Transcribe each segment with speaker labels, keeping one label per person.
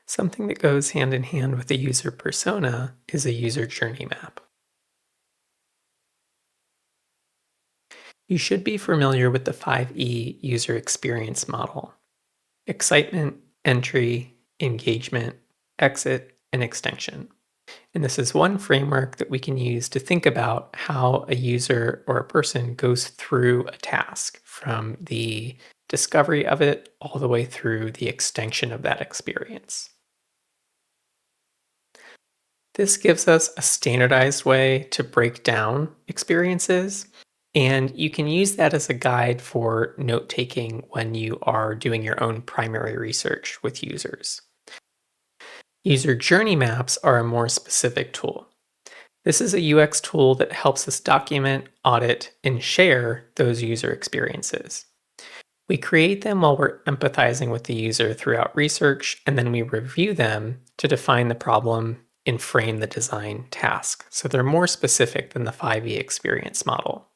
Speaker 1: Something that goes hand in hand with a user persona is a user journey map. You should be familiar with the 5E user experience model: excitement, entry, engagement, exit, and extension. And this is one framework that we can use to think about how a user or a person goes through a task, from the discovery of it all the way through the extension of that experience. This gives us a standardized way to break down experiences, and you can use that as a guide for note taking when you are doing your own primary research with users. User journey maps are a more specific tool. This is a UX tool that helps us document, audit, and share those user experiences. We create them while we're empathizing with the user throughout research, and then we review them to define the problem and frame the design task. So they're more specific than the 5E experience model,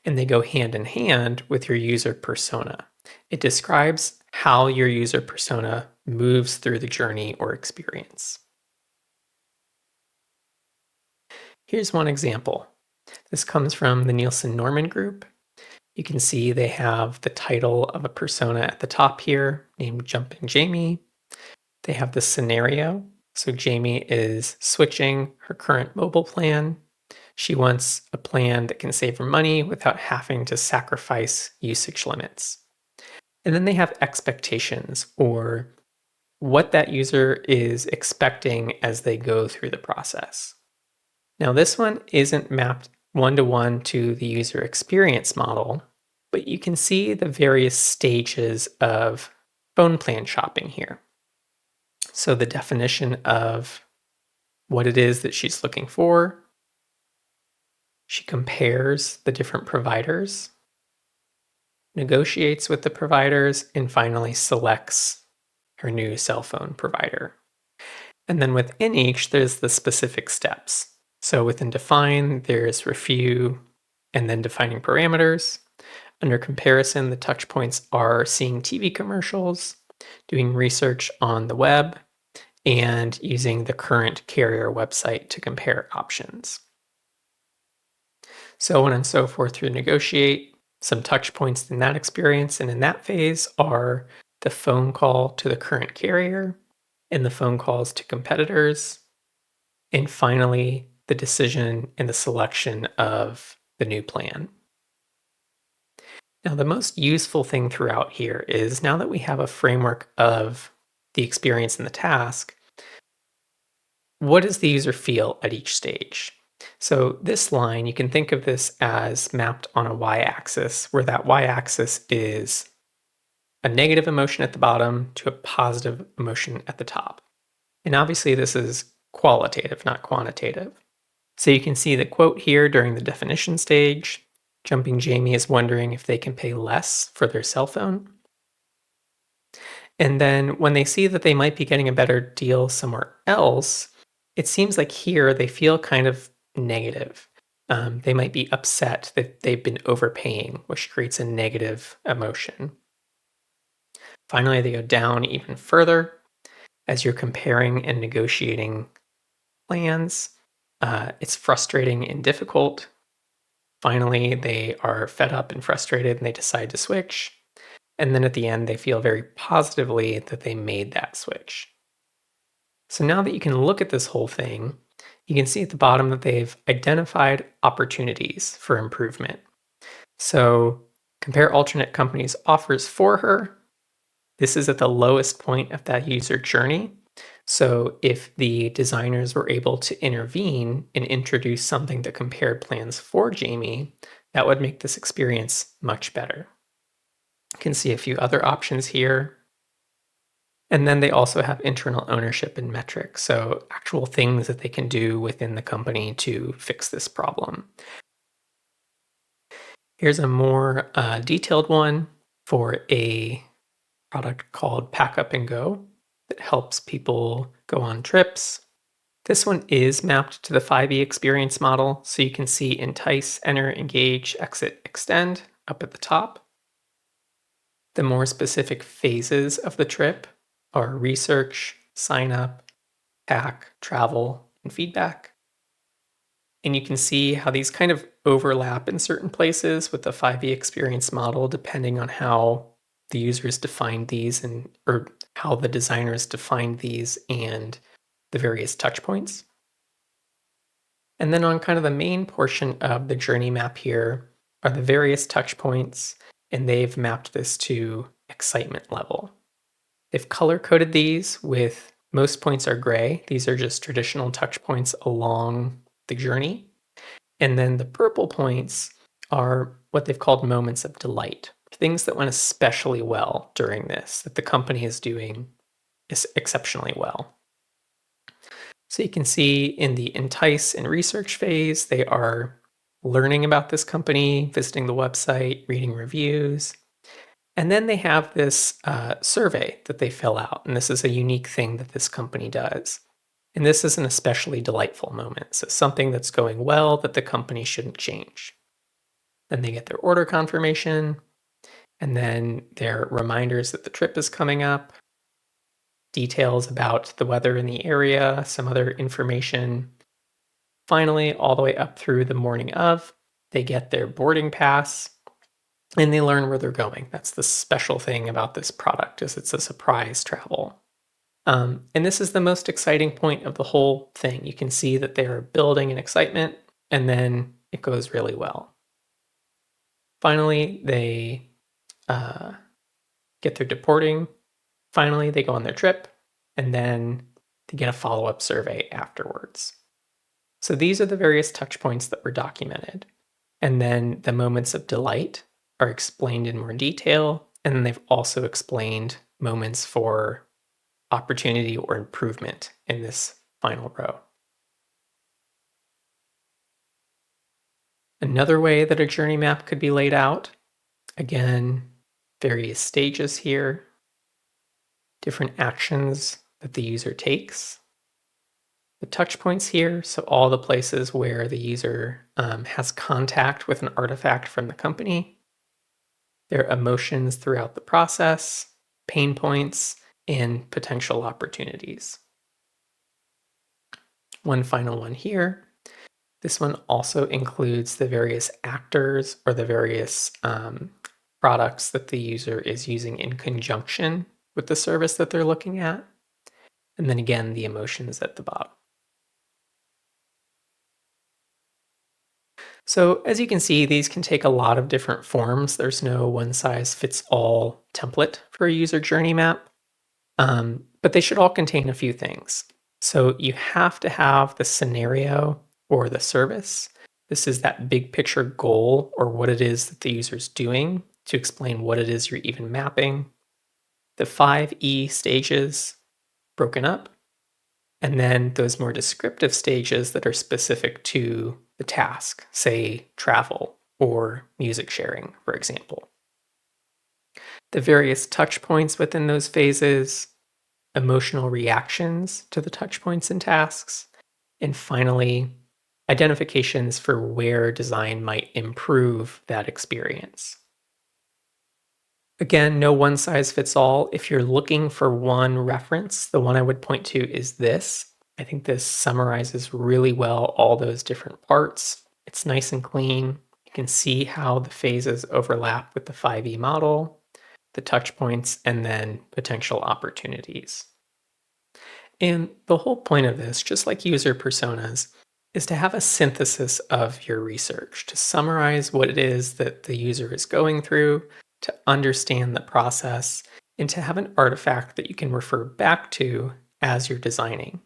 Speaker 1: and they go hand in hand with your user persona. It describes how your user persona moves through the journey or experience. Here's one example. This comes from the Nielsen Norman Group. You can see they have the title of a persona at the top here, named Jumping Jamie. They have the scenario. So Jamie is switching her current mobile plan. She wants a plan that can save her money without having to sacrifice usage limits. And then they have expectations, or what that user is expecting as they go through the process. Now, this one isn't mapped one-to-one to the user experience model, but you can see the various stages of phone plan shopping here. So the definition of what it is that she's looking for. She compares the different providers, negotiates with the providers, and finally selects her new cell phone provider. And then within each, there's the specific steps. So within define, there's review, and then defining parameters. Under comparison, the touch points are seeing TV commercials, doing research on the web, and using the current carrier website to compare options. So on and so forth through negotiate. Some touch points in that experience and in that phase are the phone call to the current carrier and the phone calls to competitors. And finally, the decision and the selection of the new plan. Now, the most useful thing throughout here is, now that we have a framework of the experience and the task, what does the user feel at each stage? So this line, you can think of this as mapped on a y-axis, where that y-axis is a negative emotion at the bottom to a positive emotion at the top. And obviously this is qualitative, not quantitative. So you can see the quote here during the definition stage. Jumping Jamie is wondering if they can pay less for their cell phone. And then when they see that they might be getting a better deal somewhere else, it seems like here they feel kind of negative. They might be upset that they've been overpaying, which creates a negative emotion. Finally, they go down even further as you're comparing and negotiating plans. It's frustrating and difficult. Finally, they are fed up and frustrated and they decide to switch. And then at the end, they feel very positively that they made that switch. So now that you can look at this whole thing, you can see at the bottom that they've identified opportunities for improvement. So compare alternate companies' offers for her. This is at the lowest point of that user journey. So if the designers were able to intervene and introduce something that compared plans for Jamie, that would make this experience much better. You can see a few other options here. And then they also have internal ownership and metrics, so actual things that they can do within the company to fix this problem. Here's a more detailed one for a product called Pack Up and Go that helps people go on trips. This one is mapped to the 5E experience model, so you can see entice, enter, engage, exit, extend up at the top. The more specific phases of the trip are research, sign up, pack, travel, and feedback. And you can see how these kind of overlap in certain places with the 5e experience model, depending on how the users defined these or how the designers defined these and the various touch points. And then on kind of the main portion of the journey map here are the various touch points, and they've mapped this to excitement level. They've color coded these with most points are gray. These are just traditional touch points along the journey. And then the purple points are what they've called moments of delight, things that went especially well during this, that the company is doing exceptionally well. So you can see in the entice and research phase, they are learning about this company, visiting the website, reading reviews. And then they have this survey that they fill out. And this is a unique thing that this company does. And this is an especially delightful moment. So something that's going well that the company shouldn't change. Then they get their order confirmation, and then their reminders that the trip is coming up, details about the weather in the area, some other information. Finally, all the way up through the morning of, they get their boarding pass and they learn where they're going. That's the special thing about this product is it's a surprise travel. And this is the most exciting point of the whole thing. You can see that they are building an excitement and then it goes really well. Finally, they get their deporting. Finally, they go on their trip and then they get a follow-up survey afterwards. So these are the various touch points that were documented. And then the moments of delight are explained in more detail. And then they've also explained moments for opportunity or improvement in this final row. Another way that a journey map could be laid out, again, various stages here, different actions that the user takes, the touch points here, so all the places where the user has contact with an artifact from the company, their emotions throughout the process, pain points, and potential opportunities. One final one here. This one also includes the various actors or the various products that the user is using in conjunction with the service that they're looking at. And then again, the emotions at the bottom. So as you can see, these can take a lot of different forms. There's no one-size-fits-all template for a user journey map, but they should all contain a few things. So you have to have the scenario or the service. This is that big picture goal or what it is that the user's doing to explain what it is you're even mapping. The 5E stages broken up, and then those more descriptive stages that are specific to the task, say travel or music sharing, for example. The various touch points within those phases, emotional reactions to the touch points and tasks, and finally, identifications for where design might improve that experience. Again, no one size fits all. If you're looking for one reference, the one I would point to is this. I think this summarizes really well all those different parts. It's nice and clean. You can see how the phases overlap with the 5e model, the touch points, and then potential opportunities. And the whole point of this, just like user personas, is to have a synthesis of your research, to summarize what it is that the user is going through, to understand the process, and to have an artifact that you can refer back to as you're designing.